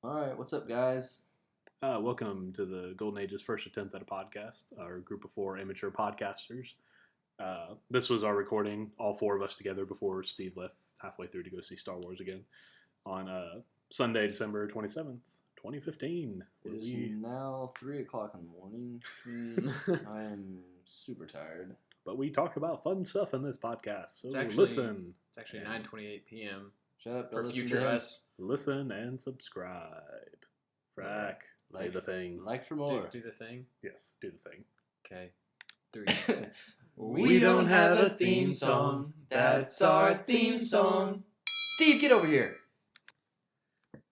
All right, what's up, guys? Welcome to the Golden Age's first attempt at a podcast, our group of 4 amateur podcasters. This was our recording, all 4 of us together, before Steve left halfway through to go see Star Wars again on Sunday, December 27th, 2015. It is now 3 o'clock in the morning. I am super tired. But we talk about fun stuff in this podcast, so listen. It's actually 9:28 p.m. Shut up, for don't future listen to him. us. Listen and subscribe. Frack, play the thing. Like for more. Do the thing. Yes, do the thing. Okay. 3. We don't have a theme song. That's our theme song. Steve, get over here.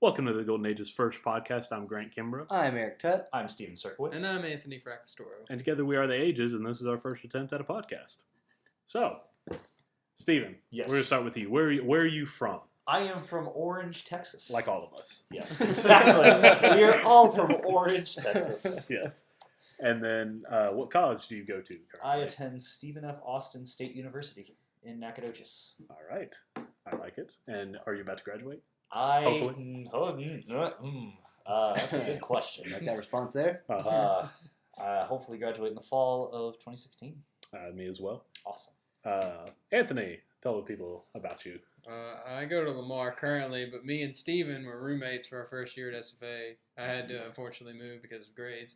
Welcome to the Golden Age's first podcast. I'm Grant Kimbrough. I'm Eric Tutt. I'm Steven Serkowitz. And I'm Anthony Fracastoro. And together we are the Ages, and this is our first attempt at a podcast. So, Steven, Yes. we're going to start with you. Where are you from? I am from Orange, Texas. Like all of us. Yes, exactly. We are all from Orange, Texas. Yes. And then, what college do you go to currently? I attend Stephen F. Austin State University in Nacogdoches. All right. I like it. And are you about to graduate? Hopefully. That's a good question. Like that response there? Hopefully graduate in the fall of 2016. Me as well. Awesome. Anthony, tell the people about you. I go to Lamar currently, but me and Steven were roommates for our first year at SFA. I had to unfortunately move because of grades.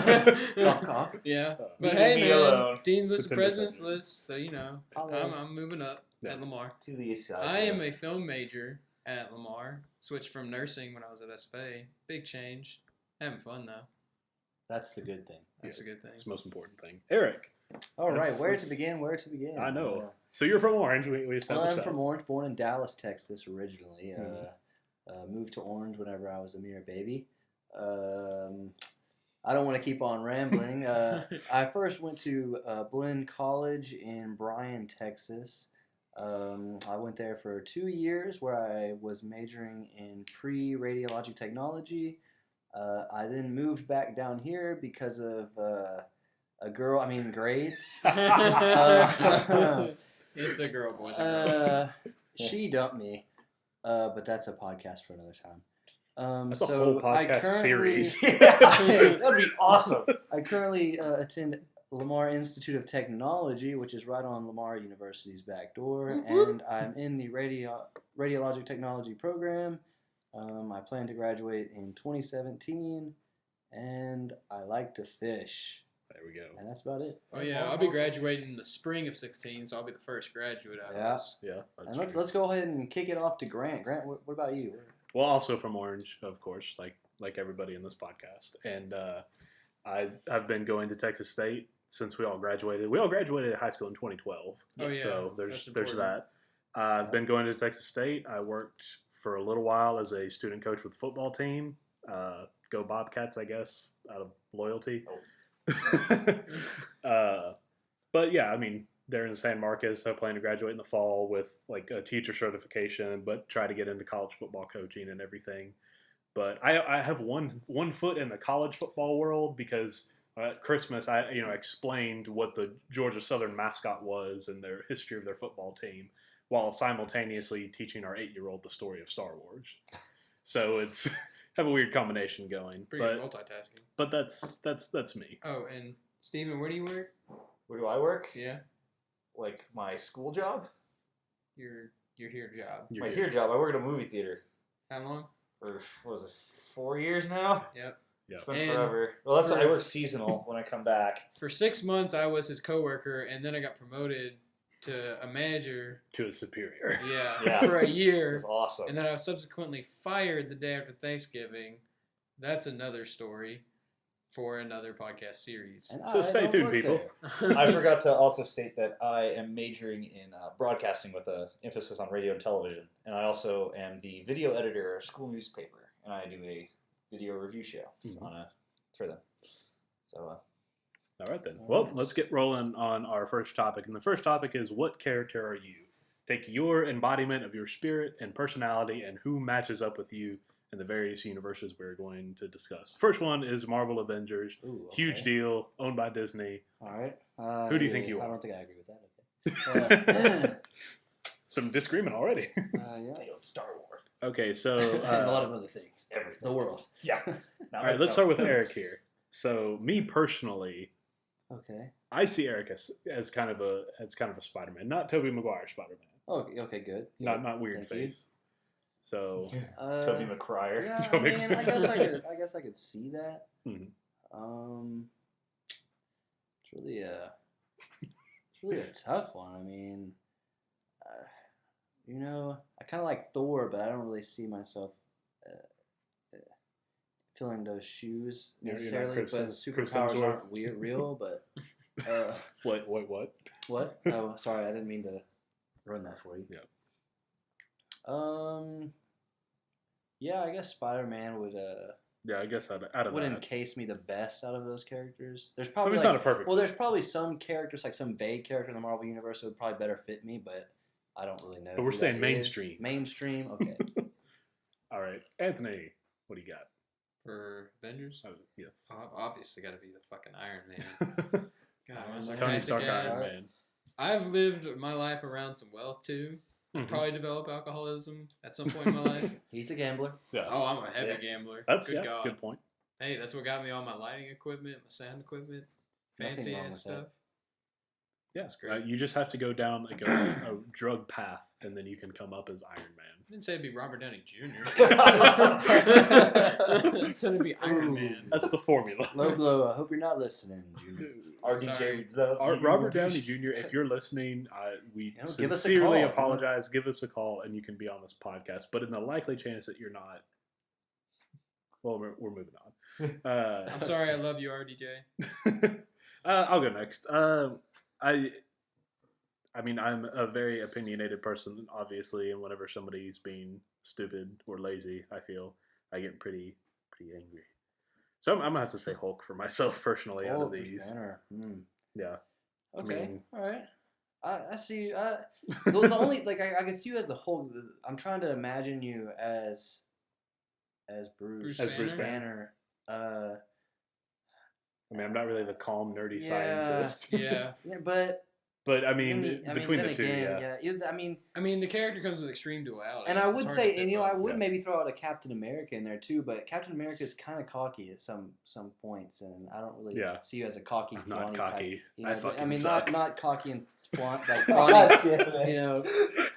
Cough. Yeah. Uh, But leave hey, me man, alone. Dean's List of Statistics. President's List, so you know, I'm moving up at Lamar. To the east side. I am a film major at Lamar. Switched from nursing when I was at SFA. Big change. Having fun though. That's the good thing. That's Yes, a good thing. That's the most important thing. Eric. All right, Let's- where let's- to begin? I know. So you're from Orange. We Well, established I'm that. from Orange, born in Dallas, Texas originally. Mhm. Moved to Orange whenever I was a mere baby. I don't want to keep on rambling. I first went to Blinn College in Bryan, Texas. I went there for 2 years where I was majoring in pre-radiologic technology. I then moved back down here because of grades. It's a girl, boys and girls. She dumped me, but that's a podcast for another time. That's a whole podcast series. That would be awesome. I currently attend Lamar Institute of Technology, which is right on Lamar University's back door, and I'm in the radiologic technology program. I plan to graduate in 2017, and I like to fish. There we go. And that's about it. Oh yeah, I'll be graduating in the spring of 16, so I'll be the first graduate out Yeah. of this. Yeah. That's And true. let's go ahead and kick it off to Grant. Grant, what about you? Well, also from Orange, of course, like everybody in this podcast. And I've been going to Texas State since we all graduated. We all graduated high school in 2012. Oh yeah, So there's that's important. that. I've been going to Texas State. I worked for a little while as a student coach with the football team. Go Bobcats, I guess, out of loyalty. But yeah, I mean, they're in San Marcos. I plan to graduate in the fall with like a teacher certification, but try to get into college football coaching and everything. But I have one foot in the college football world because at Christmas I explained what the Georgia Southern mascot was and their history of their football team, while simultaneously teaching our 8-year-old the story of Star Wars. So it's have a weird combination going. Pretty good multitasking. But that's me. Oh, and Steven, where do you work? Where do I work? Yeah, Like my school job? your here job. You're My good. here job. I work at a movie theater How long? for, what was it, 4 years now? Yep. Yeah. It's been And forever. Well, I for- work seasonal when I come back. For 6 months, I was his coworker, and then I got promoted to a manager. To a superior. Yeah, for a It year, was awesome. and then I was subsequently fired the day after Thanksgiving. That's another story for another podcast series. And So I stay don't tuned, work people. there. I forgot to also state that I am majoring in broadcasting with an emphasis on radio and television. And I also am the video editor of a school newspaper. And I do a video review show for them. So, All right, then. Well, let's get rolling on our first topic. And the first topic is, what character are you? Take your embodiment of your spirit and personality and who matches up with you in the various universes we're going to discuss. First one is Marvel Avengers. Ooh, okay. Huge deal, owned by Disney. All right. Who do you think you I are? don't think I agree with that. Okay. Some disagreement already. Yeah. they own Star Wars. Okay, so and a lot of other things. Everything. The world. Yeah. all right, let's start with Eric here. So me personally, Okay. I see Eric as kind of a Spider-Man, not Tobey Maguire Spider-Man, Oh, okay, good. not weird Thank you. face. So Tobey McCryer. Yeah, Tobey I guess I could see that. Mhm. It's really a tough one. I mean, I kind of like Thor, but I don't really see myself filling those shoes You're not necessarily. Chris But Chris superpowers Hemsworth. aren't real. But what? what? Oh, sorry, I didn't mean to ruin that for you. Yeah. Yeah, I guess Spider-Man would Yeah, I guess out of would that. encase me the best out of those characters. There's I probably mean, it's not a perfect. well, there's probably some characters, like some vague character in the Marvel universe, that would probably better fit me, but I don't really know. But we're who saying that is. mainstream. Mainstream, okay. All right, Anthony, what do you got? For Avengers? Oh, yes. Obviously got to be the fucking Iron Man. God, I'm Tony Tony sarcastic Stark, ass. Iron Man. I've lived my life around some wealth too. Mhm. Probably develop alcoholism at some point in my life. He's a gambler. Yeah, Oh, I'm a heavy gambler. that's Good that's God. a good point. Hey, that's what got me all my lighting equipment, my sound equipment, Nothing fancy wrong ass with stuff. Yeah, That's great. you just have to go down like a drug path, and then you can come up as Iron Man. I didn't say it'd be Robert Downey Jr. I said it'd be Iron Man. That's the formula. Low blow. I hope you're not listening, Junior. RDJ, Sorry. we love you. Robert Downey Jr., if you're listening, we give us a sincerely call. apologize. Give us a call, and you can be on this podcast. But in the likely chance that you're not, well, we're moving on. I'm sorry, I love you, RDJ. I'll go next. I mean, I'm a very opinionated person, obviously, and whenever somebody's being stupid or lazy, I get pretty angry. So I'm gonna have to say Hulk for myself personally out of these. Yeah. Okay. I mean- all right. I see. The only I can see you as the Hulk. I'm trying to imagine you as Bruce. As Bruce Banner. I mean, I'm not really the calm, nerdy Yeah. scientist. Yeah. Yeah, but But I mean, between then the two, again, yeah. I mean, The character comes with extreme duality. and I so would it's hard say, to fit and I both. would Yeah. maybe throw out a Captain America in there too. But Captain America is kind of cocky at some points, and I don't really Yeah. see you as a cocky, I'm not flaunty cocky. type. I fucking mean, suck. not cocky and flaunt, like God flaunty. damn it. You know.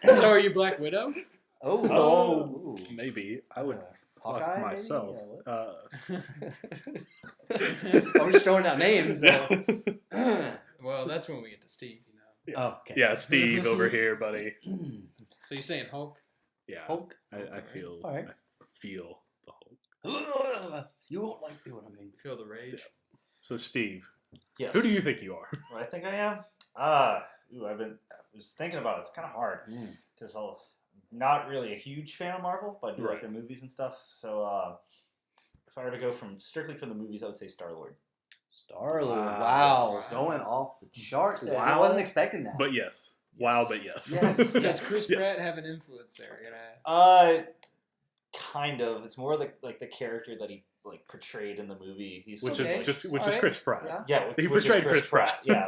So are you Black Widow? Oh. Oh, Ooh. maybe I would Hawkeye, fuck maybe? myself. Yeah, I'm just throwing out names. Well, that's when we get to Steve, you know. Oh, okay. Yeah, Steve over here, buddy. So you're saying Hulk? Yeah, Hulk. I feel. All right. I feel the Hulk. You won't like me when I mean. Feel the rage? So, Steve, Yes. who do you think you are? What I think I am? I was thinking about it. It's kind of hard because I'm not really a huge fan of Marvel, but I do Right. like their movies and stuff. So if I were to go strictly from the movies, I would say Star-Lord. Star-Lord. Wow. Wow. Going off the charts there. I Wow. wasn't expecting that. But yes. Wow, but yes. Yes. Does Chris Yes. Pratt have an influence there? Kind of. It's more like the character that he portrayed in the movie. He's Which Okay. is All right. Chris Pratt. Yeah. yeah. He which is portrayed Chris Pratt. Yeah,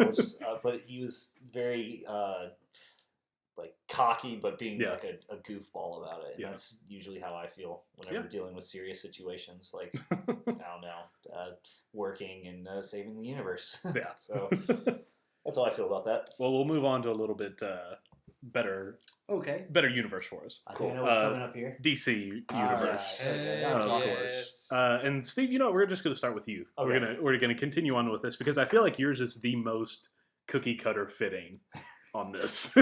but he was very cocky, but being Yeah. like a goofball about it. And Yeah. that's usually how I feel whenever Yeah. dealing with serious situations, like I don't know, working and saving the universe. Yeah. So that's how I feel about that. Well, we'll move on to a little bit better Okay. universe for us. I think I know what's Uh, coming up here. DC All universe. right. Okay. Of Yes. course. And Steve, we're just going to start with you. Okay. We're gonna continue on with this because I feel like yours is the most cookie cutter fitting on this.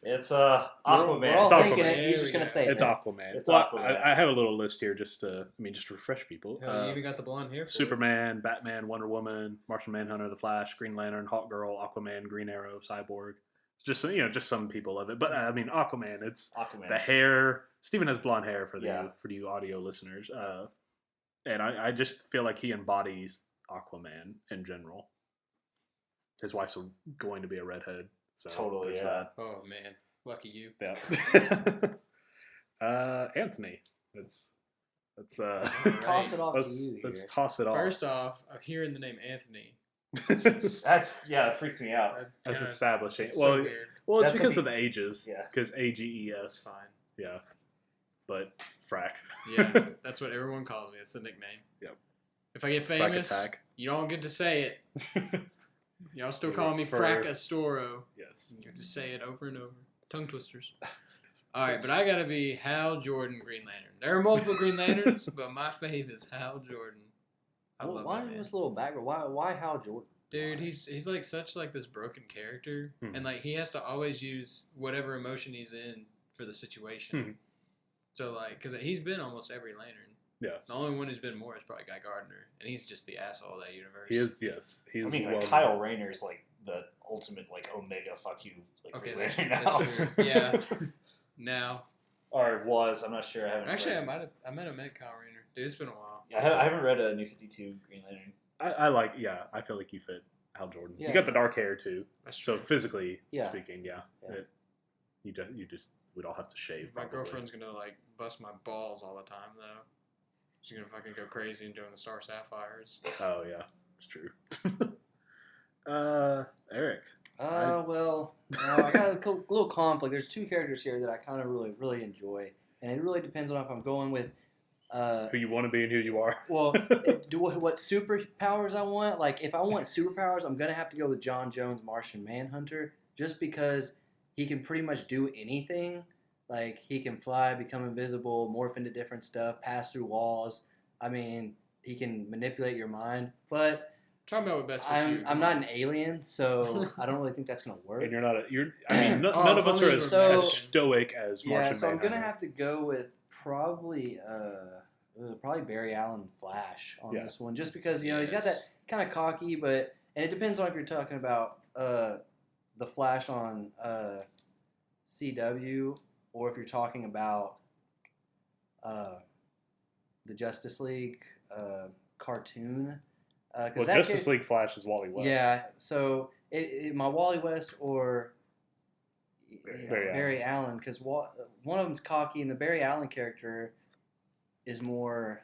It's We're all Aquaman. It's thinking Aquaman. it. He's just gonna say It's it. Aquaman. It's Well, Aquaman. I have a little list here just to refresh people. Hell, you even got the blonde hair. For Superman, Batman, Wonder Woman, Martian Manhunter, The Flash, Green Lantern, Hawk Girl, Aquaman, Green Arrow, Cyborg. It's just some people of it, but I mean Aquaman. It's Aquaman. the hair. Steven has blonde hair for Yeah. you audio listeners, and I just feel like he embodies Aquaman in general. His wife's going to be a redhead, so Totally, there's yeah. that. Oh man, lucky you. Yeah. Anthony, let's Toss it off to you here. let's toss it off. First off, hearing the name Anthony. That freaks me out. That's yeah, establishing. it's well, so weird. well, it's That's because what of the ages. Yeah. Because That's AGES. fine. Yeah. but Frack. Yeah, that's what everyone calls me. It's the nickname. Yep. If I get Frack famous, attack. you don't get to say it. Y'all still You call me refer- Frackastoro. Yes. You just say it over and over. Tongue twisters. All right, but I gotta be Hal Jordan Green Lantern. There are multiple Green Lanterns, but my fave is Hal Jordan. I love why that man. this little background? Why Hal Jordan? Dude, Why? he's like such like this broken character, Hmm. and like he has to always use whatever emotion he's in for the situation. Hmm. So like, cause he's been almost every Lantern. Yeah. The only one who's been more is probably Guy Gardner, and he's just the asshole of that universe. He is, yes. He is I mean, well like, Kyle Rayner's like the ultimate like Omega fuck you. Like, Okay, Green that's Lantern now. true. Yeah. Now, Or was. I'm not sure. I haven't. actually, read. I might have met Kyle Rayner. Dude, it's been a while. Yeah, I haven't read a New 52 Green Lantern. I feel like you fit Hal Jordan. Yeah. You got the dark hair too. That's So true. physically Yeah. speaking, yeah. Yeah. You just we'd all have to shave. My probably. girlfriend's gonna like bust my balls all the time though. She's gonna fucking go crazy and doing the Star Sapphires. Oh yeah, it's true. Eric. Well, I got a little conflict. There's two characters here that I kind of really enjoy, and it really depends on if I'm going with. Who you want to be and who you are. Well, what superpowers I want? Like, if I want superpowers, I'm gonna have to go with John Jones' Martian Manhunter, just because he can pretty much do anything. Like, he can fly, become invisible, morph into different stuff, pass through walls. I mean, he can manipulate your mind. But Talking about what best fits you. I'm not an alien, so I don't really think that's gonna work. And you're not. I mean, Oh, none of us are funny as, you were as Mexican. stoic as Yeah, Martian so I'm gonna Manhunter. have to go with probably Barry Allen Flash on Yeah. this one, just because he's got that Yes. kind of cocky, but and it depends on if you're talking about the Flash on CW or if you're talking about the Justice League cartoon. Well, Justice League Flash is Wally West. Yeah, so my Wally West or Barry Allen, because one of them's cocky, and the Barry Allen character is more.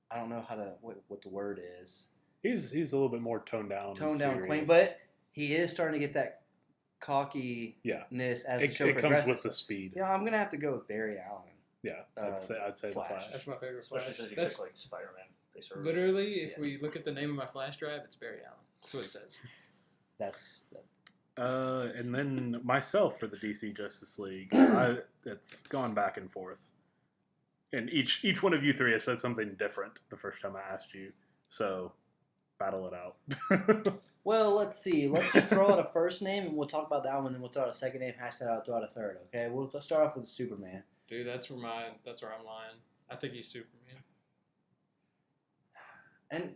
I don't know what the word is. He's a little bit more toned down. and Toned down, serious. quaint, but he is starting to get that cockiness Yeah. as the show It comes progresses. with the speed. Yeah, I'm gonna have to go with Barry Allen. Yeah, Uh, I'd say Flash. the Flash. That's my favorite Especially Flash. since you That's pick like Spider-Man. They sort of literally, if we Yes. look at the name of my flash drive, it's Barry Allen. That's what it says. That's And then myself for the DC Justice League, it's gone back and forth. And each one of you three has said something different the first time I asked you. So, battle it out. well. Let's see. Let's just throw out a first name, and we'll talk about that one. Then we'll throw out a second name, hash that out, throw out a third. Okay. Let's start off with Superman. Dude, that's where I'm lying. I think he's Superman. And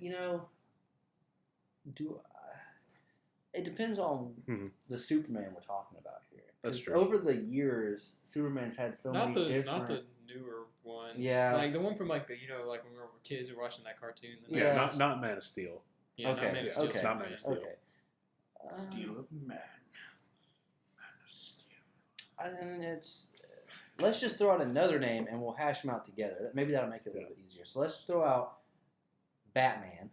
it depends on Mhm. the Superman we're talking about here. That's 'Cause true. Over the years, Superman's had so Not many the different. not the newer one. Yeah. Like the one from like like when we were kids who were watching that cartoon. Yeah, Yeah. not Man of Steel. Yeah, Okay, not Man of Steel. okay. Not Man of Steel. Okay. Steel of Man. Man of Steel. And let's just throw out another name and we'll hash them out together. Maybe that'll make it a little bit easier. So let's throw out Batman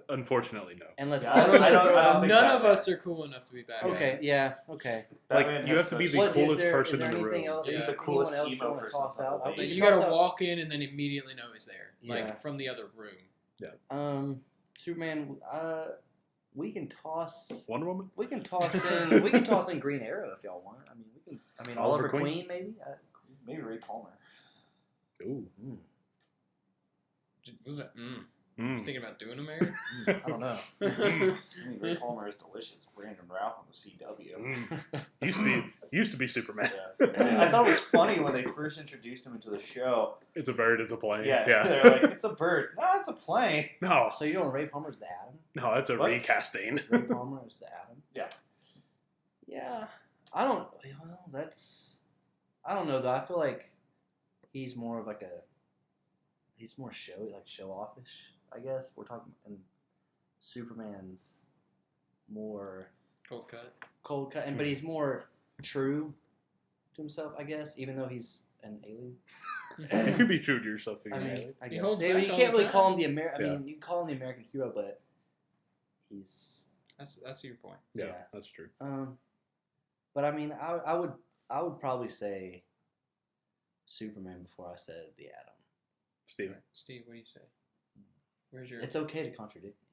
Unfortunately, no. and let's Yeah, I also don't throw out. think None of Batman. us are cool enough to be Batman. Okay, yeah, okay. Like, Batman you has have to be such- the What is coolest there? person Is there in the anything room. else? Yeah. He's the Anyone coolest else you emo want to person toss on the out? whole But thing. you Toss gotta out- walk in and then immediately know he's there, Yeah. like from the other room. Superman. We can toss. Wonder Woman? We can toss in. We can toss in Green Arrow if y'all want. I mean, we can. I mean, Oliver Oliver Queen? Queen maybe. Maybe Ray Palmer. Ooh. What was that? You Mm. thinking about doing him, Aaron? I don't know. I mean, Ray Palmer is delicious. Brandon Routh on the CW. Mm. Used to be Superman. Yeah. I thought it was funny when they first introduced him into the show. It's a bird. It's a plane. Yeah, Yeah. they're like, it's a bird. No, it's a plane. No, So you're doing Ray Palmer's the Atom? no, it's a What? recasting. Ray Palmer is the Atom? Yeah. Yeah. I don't. Well, that's. I don't know though. I feel like he's more of like a. He's more show offish. I guess we're talking. And Superman's more Cold cut. cold cut, but he's more true to himself. I guess, even though he's an alien. You could be true to yourself. I Figure mean, I He guess. holds Yeah, back you all can't the really time. call him the American. I Yeah. mean, you call him the American hero, but he's. That's your point. yeah, yeah. that's true. But I mean, I would probably say Superman before I said the Atom. Steven. Steve, what do you say? Where's your? It's okay to contradict me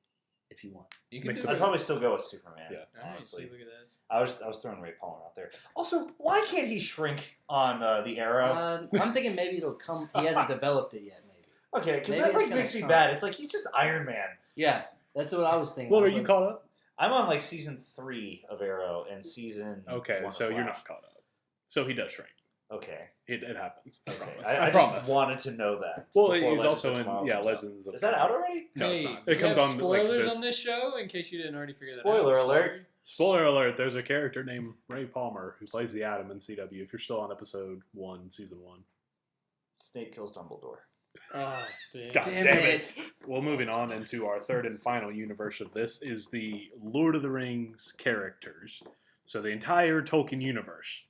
if you want. You can Makes do sense. I'd it. probably still go with Superman. Yeah. All right, honestly. see, look at that. I was throwing Ray Palmer out there. Also, why can't he shrink on the Arrow? I'm thinking maybe it'll come. He hasn't developed it yet. Maybe. Okay, because maybe that it's like gonna makes me come. bad. It's like he's just Iron Man. Yeah, that's what I was thinking. What I are was you like, caught up? I'm on like season 3 of Arrow and season. Okay, 1 of so you're Flash. not caught up. So he does shrink. Okay. It happens. I Okay. promise. I promise. just wanted to know that. Well, before he's Legends also of in Tomorrow comes out. Legends of Is that out already? No, it's Hey, not. we It comes have on spoilers like, on this show in case you didn't already figure that out. Spoiler alert. Sorry. Spoiler alert, there's a character named Ray Palmer who plays the Atom in CW. If you're still on episode 1, season 1. Snape kills Dumbledore. Oh, damn. God Damn damn it. it. Well, moving on into our third and final universe of this is the Lord of the Rings characters. So the entire Tolkien universe.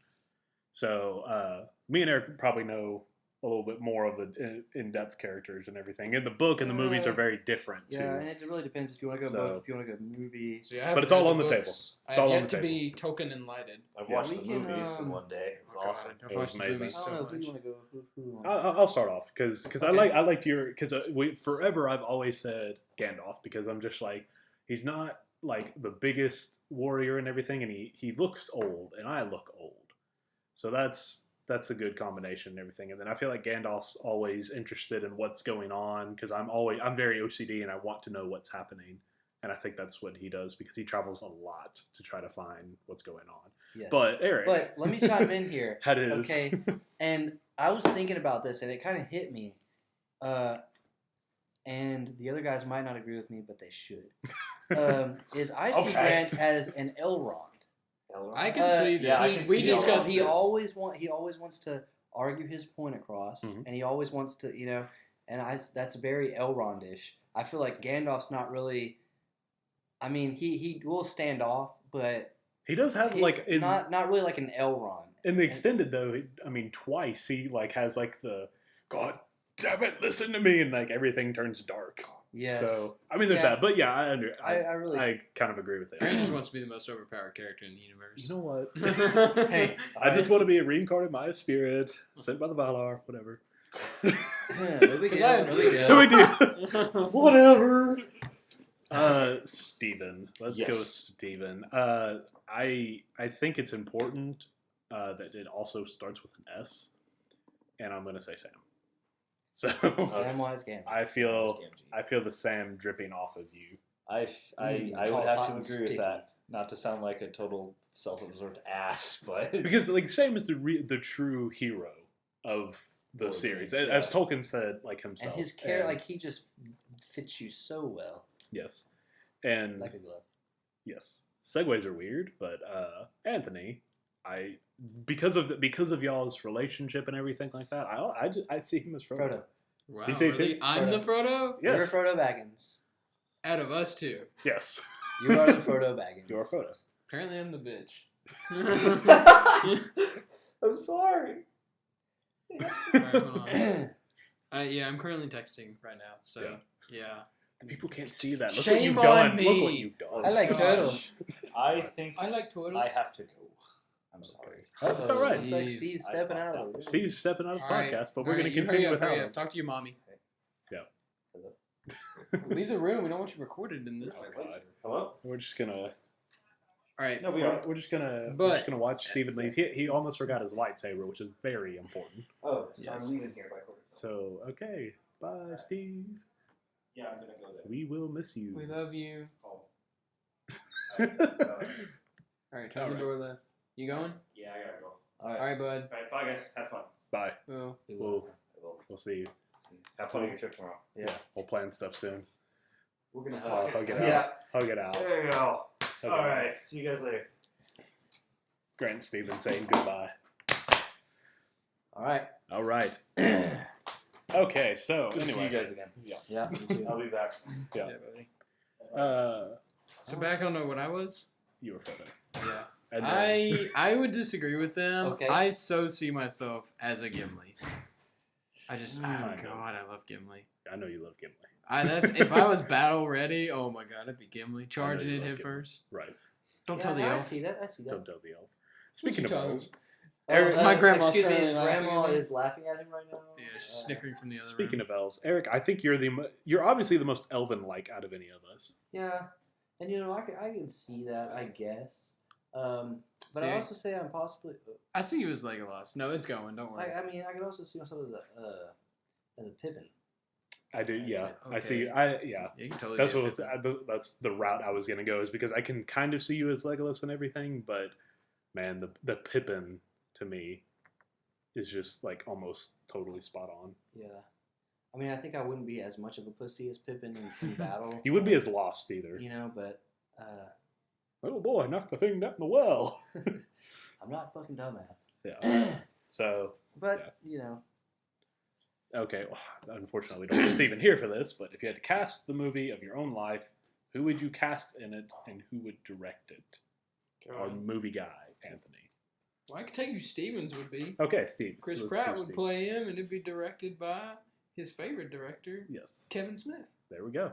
So me and Eric probably know a little bit more of the in-depth characters and everything. And the book and the movies are very different too. Yeah, and it really depends if you want to go So- book, if you want to go movie. So, yeah, I But it's haven't all read on the books. table. It's I all have on yet the to table. be token enlightened. I've Yeah, watched we the can, movies in one day. It was Oh, awesome. God, I've It was watched the amazing. movies I so don't know. Who much. you want to go? Who I'll start off because Okay. I like your because forever I've always said Gandalf because I'm just like he's not like the biggest warrior and everything and he looks old and I look old, so that's a good combination and everything. And then I feel like Gandalf's always interested in what's going on because I'm very OCD and I want to know what's happening, and I think that's what he does because he travels a lot to try to find what's going on. Yes. But Eric, But let me chime in here. that is Okay. And I was thinking about this, and it kind of hit me. And the other guys might not agree with me, but they should. Is I see Okay. Grant as an Elrond. I can see yeah, that. I can we see discussed Elrond. He this. always wants to argue his point across, Mhm. and he always wants to, and that's very Elrondish. I feel like Gandalf's not really. I mean, he will stand off, but he does have like in, not really like an Elrond. in the extended though. I mean, twice he like has like the God damn it, listen to me, and like everything turns dark. Yes. So I mean, there's Yeah. that, but yeah, I really. I kind of agree with Grant it. just wants to be the most overpowered character in the universe. You know what? Hey, I just want to be a reincarnated Maya spirit, sent by the Valar, whatever. no big Because deal, I no big agree. deal. No big deal. Whatever. Steven. Let's go Yes. with Steven. I think it's important that it also starts with an S, and I'm gonna say Sam. So Samwise Gamgee. I feel the Sam dripping off of you. I Tall, would have hot, to and agree with sticky. that. Not to sound like a total self-absorbed ass, but Because like Sam is the true hero of the Lord series, Rings, as yeah. Tolkien said, like himself. And his character, And- like, he just fits you so well, yes, and like a glove. yes, segues are weird, but Anthony, because of y'all's relationship and everything like that, I see him as Frodo. Frodo. Wow, You say really? too? I'm the Frodo? Yes, You're Frodo Baggins. Out of us two. yes, You are the Frodo Baggins. you are Frodo. Apparently I'm the bitch. I'm sorry. Alright, hold on. Yeah, I'm currently texting right now, so Yeah. yeah. People can't see that. Look Shame what you've on done. me. Look what you've done. I like Gosh. turtles. I think I like turtles. I have to go. I'm sorry. It's all right. It's like Steve. Steve I stepping fucked out up. of it. Steve's stepping out of the Alright, podcast, but we're alright, going to you hurry continue up, without hurry him. up. Talk to your mommy. Hello? Leave the room. We don't want you recorded in this. Oh, God. Hello? We're just gonna. Alright. No, we are. We're just gonna. But- we're just gonna watch Steven leave. He almost forgot his lightsaber, which is very important. Oh, so Yes. I'm leaving here by quarter. So okay, bye, Steve. Yeah, I'm gonna go there. We will miss you. We love you. Oh. Alright, tell the Alright. door left. You going? Yeah, I gotta go. Alright, bud. Alright, bye guys. Have fun. Bye. Well, We'll see you. Have fun on your trip tomorrow. Yeah. We'll plan stuff soon. We're gonna I'll hug it out. Yeah. Hug it out. There you go. Hug it All out. right. See you guys later. Grant and Steven saying goodbye. All right. All right. Okay. So Good to see anyway. you guys again. Yeah. Yeah, me too. I'll be back. Yeah. buddy. So back on to what I was? You were photo. Yeah. And then, I would disagree with them. Okay. I so see myself as a Gimli. I just, oh I know. God, I love Gimli. I know you love Gimli. That's if I was battle ready. Oh my God, I'd be Gimli charging you in love head Gimli. first. Right. Don't Yeah, tell the I elf. see that. I see that. Don't tell the elf. Speaking of talking elves, Eric, my grandma's excuse me, his currently laughing grandma at me. is laughing at him right now. Yeah, she's snickering from the other Speaking room. of elves, Eric, I think you're obviously the most elven-like out of any of us. Yeah, and I can see that, I guess. But See? I also say I'm possibly. I see you as Legolas. No, it's going. Don't worry. I mean, I could also see myself as a Pippin. I do, yeah. Okay. I see. Yeah, you can totally. That's be a what Pippin. that's the route I was gonna go, is because I can kind of see you as Legolas and everything, but man, the Pippin to me is just like almost totally spot on. Yeah. I mean, I think I wouldn't be as much of a pussy as Pippin in battle. You wouldn't be as lost either. You know, but Oh boy, knock the thing down the well. I'm not a fucking dumbass. Yeah. So, But, you know. okay, well, unfortunately, we don't have Steven here for this, but if you had to cast the movie of your own life, who would you cast in it and who would direct it? Our movie guy, Anthony. Well, I could tell you Stevens would be. Okay, Steve. Chris Let's Pratt do would Steve. play him, and it'd be directed by his favorite director, Yes. Kevin Smith. There we go.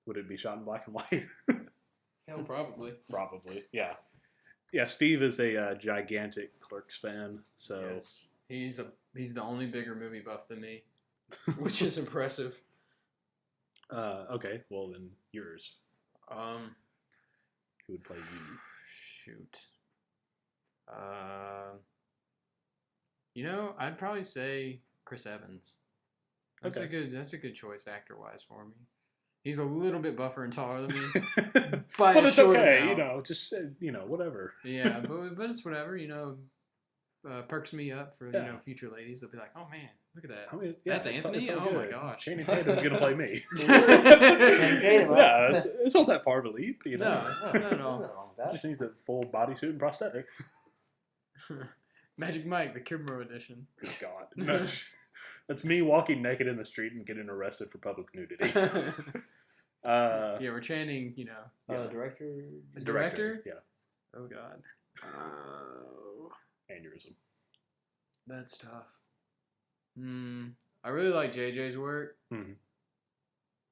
Would it be shot in black and white? Hell, probably. Probably. Yeah. Yeah, Steve is a gigantic Clerks fan, so Yes. He's the only bigger movie buff than me, which is impressive. okay, well then yours. Um, Who would play you? shoot. You know, I'd probably say Chris Evans. That's Okay. a good choice actor wise for me. He's a little bit buffer and taller than me, but but it's okay, just whatever. Yeah, but it's whatever, perks me up for future ladies. They'll be like, oh man, look at that. I mean, That's Anthony? all Oh my good. gosh. Channing Tatum's gonna play me. Tatum, right? Yeah, it's not that far of a leap, No, There's no. nothing wrong with that. Just needs a full bodysuit and prosthetic. Magic Mike, the Kibro edition. Good God, no, that's me walking naked in the street and getting arrested for public nudity. Yeah, we're chanting, Director? Yeah, Oh God. aneurysm. That's tough. I really like JJ's work. Mm-hmm.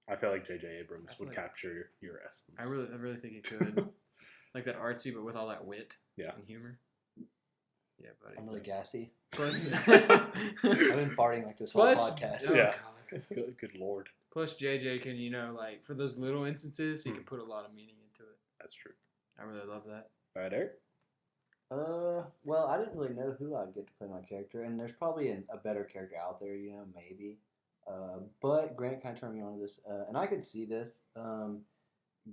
I feel like J.J. Abrams I feel would like- capture your essence. I really think he could. Like that artsy, but with all that wit Yeah. and humor. Yeah, buddy. I'm really gassy. Plus, I've been farting like this whole Plus- podcast. oh, Yeah. God. Good Lord, Plus, JJ can, like for those little instances, he Hmm. can put a lot of meaning into it. that's true. I really love that. All right, Eric. Well, I didn't really know who I'd get to play my character, and there's probably a better character out there, maybe. But Grant kind of turned me on to this, and I could see this.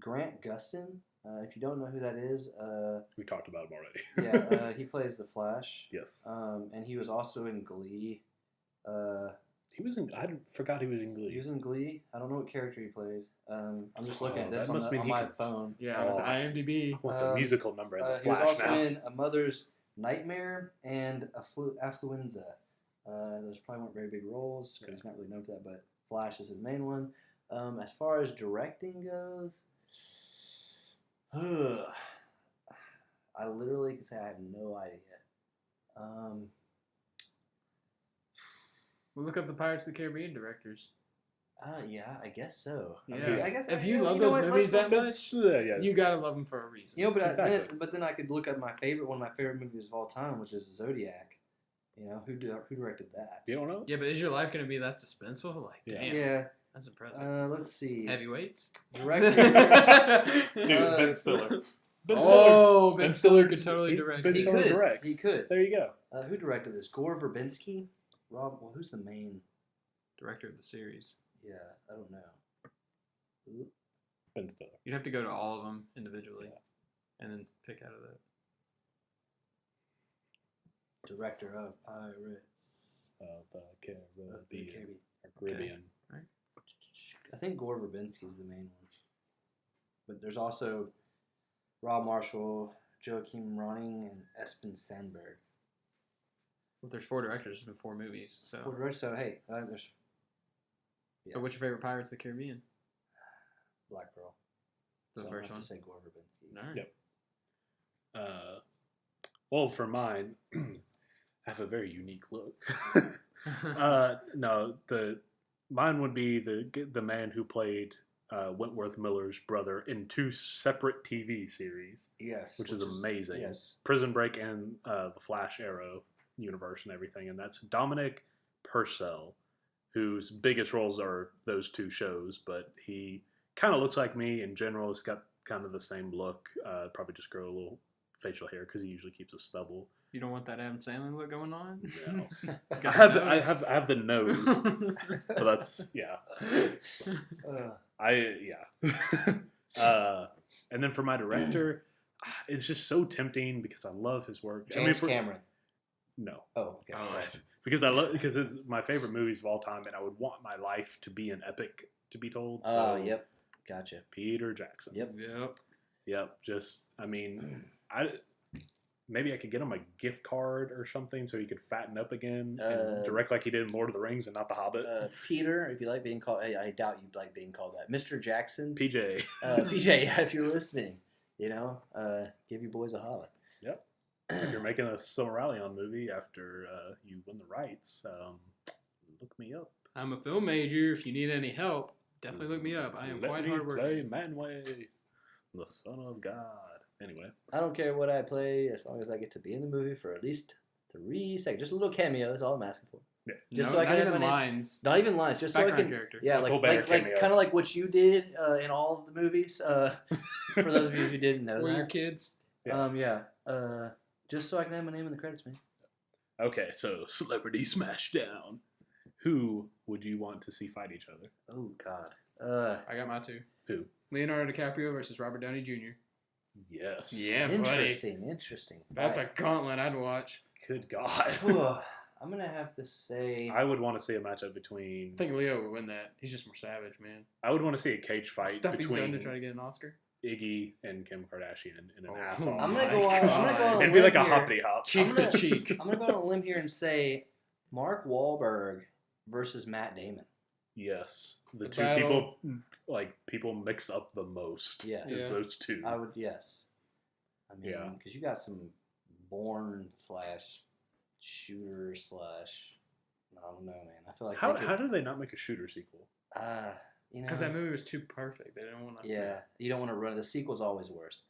Grant Gustin, if you don't know who that is, We talked about him already. yeah, he plays the Flash. Yes. And he was also in Glee. He was in. I forgot he was in Glee. He was in Glee. I don't know what character he played. I'm just looking Oh, at this that must mean on he my can phone. Yeah, it was Oh. IMDb. I want the musical number in the He was Flash also now. in A Mother's Nightmare and Affluenza. Those probably weren't very big roles because he's not really known for that, but Flash is his main one. As far as directing goes, I literally can say I have no idea. We'll look up the Pirates of the Caribbean directors. Yeah, I guess so. I Yeah. mean, I guess If I- you love know those what, movies that That's, much, yeah. you gotta love them for a reason. but Exactly. then I could look up one of my favorite movies of all time, which is Zodiac. Who directed that? You don't know? Yeah, but is your life gonna be that suspenseful? Like, Yeah. damn, Yeah. that's impressive. Let's see. Heavyweights. Director. Dude, Ben Stiller. Oh, Ben Ben Stiller Stiller's- could totally he- direct. Ben He Stiller could. directs. He could. There you go. Who directed this? Gore Verbinski? Who's the main? Director of the series. Yeah, I don't know. Ben Stiller. You'd have to go to all of them individually, Yeah. and then pick out of that. Director of Pirates The of the Caribbean. Caribbean. Or Caribbean. I think Gore Verbinski is the main one. But there's also Rob Marshall, Joachim Ronning, and Espen Sandberg. Well, there's 4 directors and 4 movies. So, Well, director, so hey, there's so what's your favorite Pirates of the Caribbean? Black Pearl. The So first I have one. to say Gore Verbinski. All right. Yep. Well, for mine, I have a very unique look. No, mine would be the man who played Wentworth Miller's brother in 2 separate TV series, Yes. which is amazing. Yes. Prison Break and the Flash Arrow universe and everything. And that's Dominic Purcell, whose biggest roles are those 2 shows, but he kind of looks like me in general. He's got kind of the same look. Probably just grow a little facial hair because he usually keeps a stubble. You don't want that Adam Sandler look going on? No. Got I have the nose. I have the nose, but that's and then for my director, it's just so tempting because I love his work. James Cameron. No. Oh, okay. Because it's my favorite movies of all time, and I would want my life to be an epic to be told. So Yep. Gotcha. Peter Jackson. Yep. Yep. Just, I mean, maybe I could get him a gift card or something so he could fatten up again and direct like he did in Lord of the Rings and not The Hobbit. Peter, if you like being called, I doubt you like being called that. Mr. Jackson. PJ. PJ, if you're listening, give your boys a holler. Yep. If you're making a Silmarillion movie after you win the rights, look me up. I'm a film major. If you need any help, definitely look me up. I am quite hardworking. Play Manwë, the Son of God. Anyway. I don't care what I play as long as I get to be in the movie for at least 3 seconds. Just a little cameo is all I'm asking for. Yeah. Just No, so I can not have even my name. lines. Not even lines. Just so I Background can. character. Yeah, Michael like Bay cameo. kind of like what you did in all of the movies. For those of you who didn't know Or that. your kids. Just so I can have my name in the credits, man. Okay, so Celebrity Smashdown. Who would you want to see fight each other? Oh God. I got my 2. Who? Leonardo DiCaprio versus Robert Downey Jr. Yes. Yeah, buddy. Interesting. That's a gauntlet I'd watch. Good God. I'm gonna have to say. I would want to see a matchup between. I think Leo would win that. He's just more savage, man. I would want to see a cage fight Stuff he's between done to try to get an Oscar. Iggy and Kim Kardashian in an Oh, ass off. I'm gonna go on. I'm gonna go on a It'd be limb like a here. hoppity hop. Cheek to cheek. I'm gonna go on a limb here and say Mark Wahlberg versus Matt Damon. Yes, the The 2 battle. people mix up the most. Yes. is Yeah. those 2. I would. Yes. I mean, Yeah. because you got some Bourne / shooter / I don't know, man. I feel like How they could- how did they not make a shooter sequel? Because that movie was too perfect. They didn't want to. Yeah, you don't want to run. The sequel's always worse.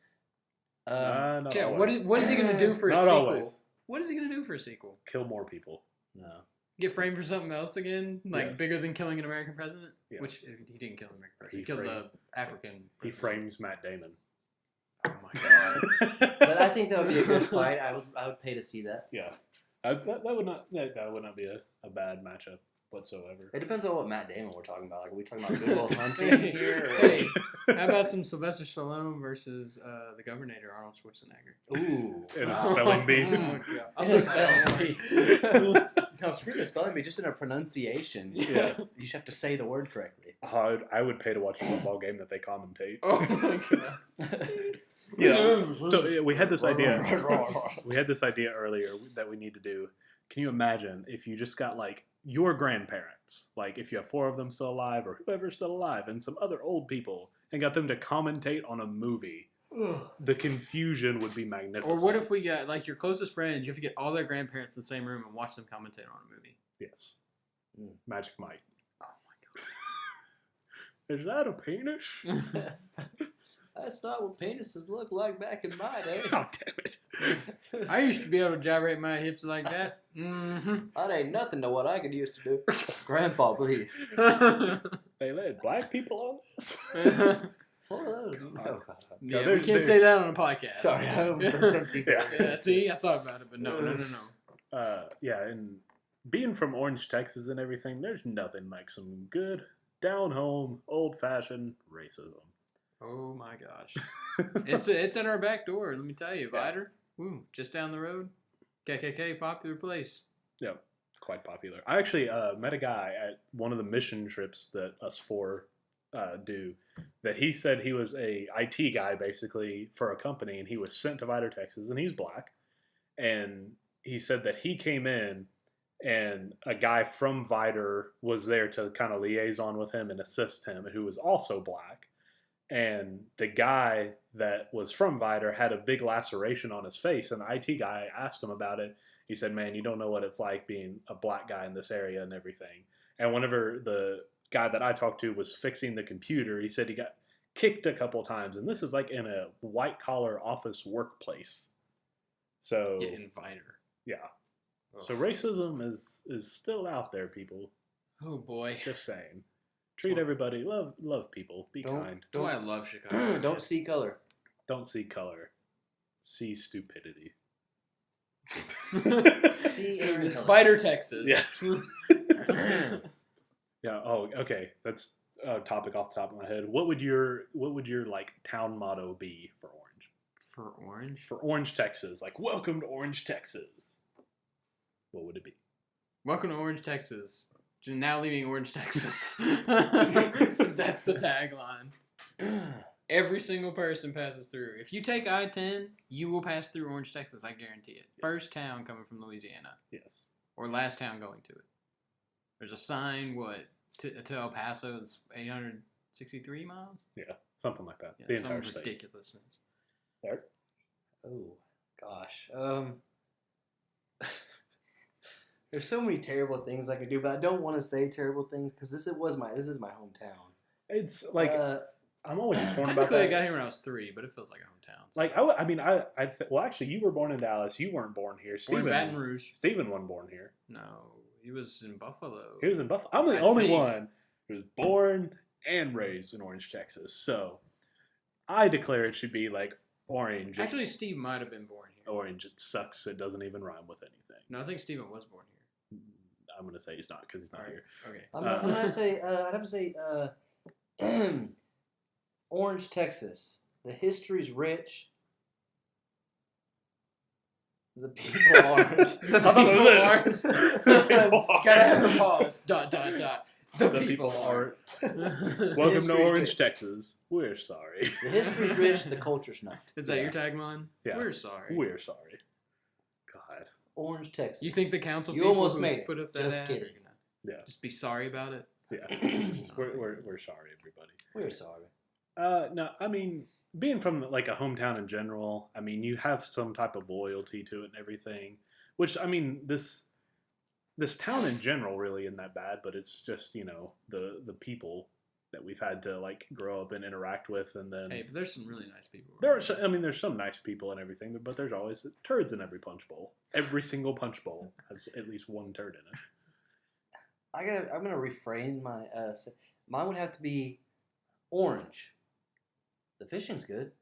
Not Yeah, always. what is he going to do for a Not sequel? always. What is he going to do for a sequel? Kill more people. No. Get framed for something else again? Like Yes. bigger than killing an American president? Yes. Which he didn't kill an American president. He He, killed framed- the African He president. frames Matt Damon. Oh my god. But I think that would be a good fight. I would pay to see that. Yeah, that would not be a bad matchup whatsoever. It depends on what Matt Damon we're talking about. Like, are we talking about Good Will Hunting here? Or... Hey, how about some Sylvester Stallone versus the Governor Arnold Schwarzenegger? Ooh. In a wow. spelling bee. Oh my god. In a spelling bee. No, screw the spelling bee. Just in a pronunciation. Yeah. You just have to say the word correctly. I would pay to watch a football game that they commentate. Oh my god. Yeah. So we had this idea. We had this idea earlier that we need to do. Can you imagine if you just got like your grandparents, like if you have 4 of them still alive or whoever's still alive, and some other old people, and got them to commentate on a movie? The confusion would be magnificent. Or what if we got like your closest friends? You have to get all their grandparents in the same room and watch them commentate on a movie. Yes. Mm. Magic Mike. Oh Is that a penis? my god. That's not what penises look like back in my day. Oh, damn it. I used to be able to gyrate my hips like that. Mm-hmm. That ain't nothing to what I could used to do. Grandpa, please. They let black people on this? What are those? Oh, Yeah, we there's- can't say that on a podcast. sorry, I almost heard some people. Yeah, see, I thought about it, but no. Yeah, and being from Orange, Texas and everything, there's nothing like some good, down-home, old-fashioned racism. Oh my gosh. It's in our back door, let me tell you. Vider, woo, just down the road. KKK, popular place. Yeah, quite popular. I actually met a guy at one of the mission trips that us 4 do, that he said he was a IT guy basically for a company, and he was sent to Vider, Texas, and he's black. And he said that he came in, and a guy from Vider was there to kind of liaison with him and assist him, who was also black. And the guy that was from Vider had a big laceration on his face, and the IT guy asked him about it. He said, "Man, you don't know what it's like being a black guy in this area and everything." And whenever the guy that I talked to was fixing the computer. He said he got kicked a couple times, and this is like in a white collar office workplace. So Get inviter. yeah. Ugh. So racism is still out there, people. Oh boy. Just saying. Treat everybody, love people, be kind. That's why I love Chicago. Don't see color. Don't see color. See stupidity. See intelligence. Spider, Texas. Yes. Yeah. Oh, okay. That's a topic off the top of my head. What would your like town motto be for Orange? For Orange? For Orange, Texas. Like, welcome to Orange, Texas. What would it be? Welcome to Orange, Texas. Now leaving Orange, Texas. That's the tagline. Every single person passes through. If you take I-10, you will pass through Orange, Texas. I guarantee it. First town coming from Louisiana. Yes. Or last town going to it. There's a sign, to El Paso, it's 863 miles? Yeah, something like that. Yeah, the some entire state. ridiculousness. There. Oh, gosh. There's so many terrible things I could do, but I don't want to say terrible things because this is my hometown. It's like I'm always torn about Technically, that. I got here when I was 3, but it feels like a hometown. So. Like well, actually, you were born in Dallas. You weren't born here. Born in Baton Rouge. Stephen wasn't born here. No, he was in Buffalo. He was in Buffalo. I'm the I only think. one who was born and raised in Orange, Texas. So I declare it should be like Orange. Actually, Steve might have been born here. Orange. It sucks. It doesn't even rhyme with anything. No, I think Steven was born here. I'm gonna say he's not because he's not here. Okay. I'm gonna say I'd have to say Orange, Texas. The history's rich. The people aren't. The people aren't. Gotta have the pause. ... The people aren't. Welcome to Orange, Texas. We're sorry. The history's rich. The culture's not. Is that your tagline? Yeah. We're sorry. We're sorry. God. Orange, Texas. You think the council You people almost who made it. put up that Just ad kidding. are gonna Yeah. just be sorry about it? Yeah. we're sorry, everybody. We're sorry. No, I mean, being from like a hometown in general, I mean, you have some type of loyalty to it and everything. Which I mean, this town in general really isn't that bad, but it's just the people that we've had to like grow up and interact with, and then Hey, but there's some really nice people. there's some nice people and everything, but there's always turds in every punch bowl. Every single punch bowl has at least one turd in it. I'm gonna refrain my. Mine would have to be orange. The fishing's good.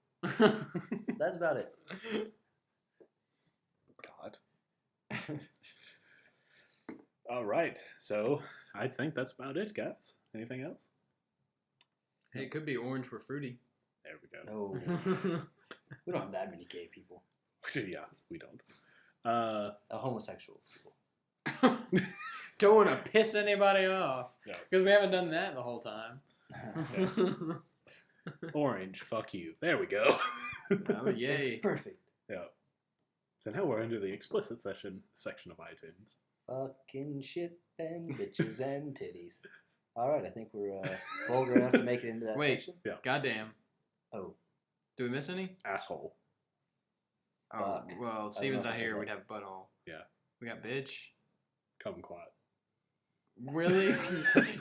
That's about it. God. All right, so I think that's about it, guys. Anything else? Hey, it could be orange. We're fruity. There we go. No, we don't have that many gay people. Yeah, we don't. Homosexual people. Don't want to piss anybody off No. because we haven't done that the whole time. Orange, fuck you. There we go. Oh yay! Perfect. Yeah. So now we're into the explicit section of iTunes. Fucking shit and bitches and titties. All right, I think we're vulgar enough to make it into that Wait. section. Yeah. Goddamn. Oh, Do we miss any? Asshole. Oh, Fuck. well, Steven's know not if I said here. that. We'd have butthole. Yeah. We got bitch. Kumquat. Really?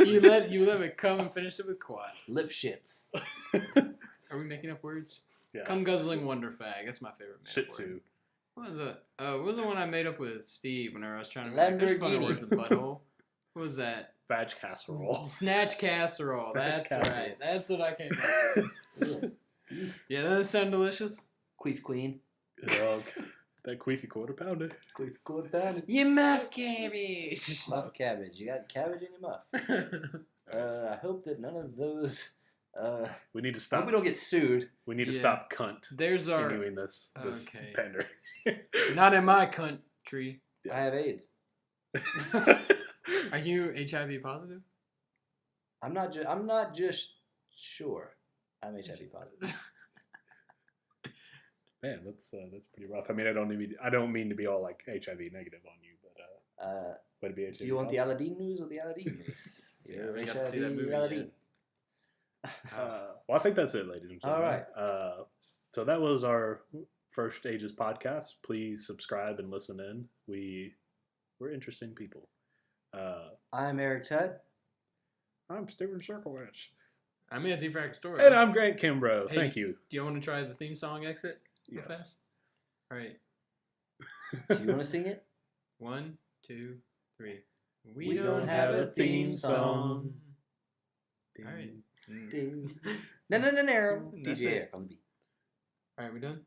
you let it come and finish it with quat. lip shits. Are we making up words? Yeah. Come guzzling wonder fag. That's my favorite. Shih word. Tzu. What was it? What was the one I made up with Steve whenever I was trying to make there's funny Lamborghini. words with butthole. What was that? Vag casserole. Snatch casserole. Snatch That's casserole. right. That's what I came up with. Yeah. Yeah, doesn't that sound delicious? Queef queen. That queefy quarter pounder. Queef quarter pounder. You muff cabbage. Muff cabbage. You got cabbage in your muff. I hope that none of those. We need to I stop. hope we don't get sued. We need to Yeah. stop cunt There's our. renewing this Okay. pander. Not in my country. Yeah. I have AIDS. Are you HIV positive? I'm not just sure. I'm HIV positive. Man, that's pretty rough. I mean, I don't mean to be all like HIV negative on you, but way to be HIV. Do you want the Aladdin news or the Aladdin news? Yeah, we got to see that movie Aladdin. Well, I think that's it, ladies and gentlemen. All right. So that was our first Ages podcast. Please subscribe and listen in. We're interesting people. I'm Eric Tutt. I'm Steven Circlewitz. I'm Anthony Fracastora. And I'm Greg Kimbrough. Hey, Thank you. Do you want to try the theme song exit? Real Yes. fast? All right. Do you want to sing it? 1, 2, 3. We don't have a theme song. All right. Ding. No. DJ That's Eric it. on the beat. All right, we done?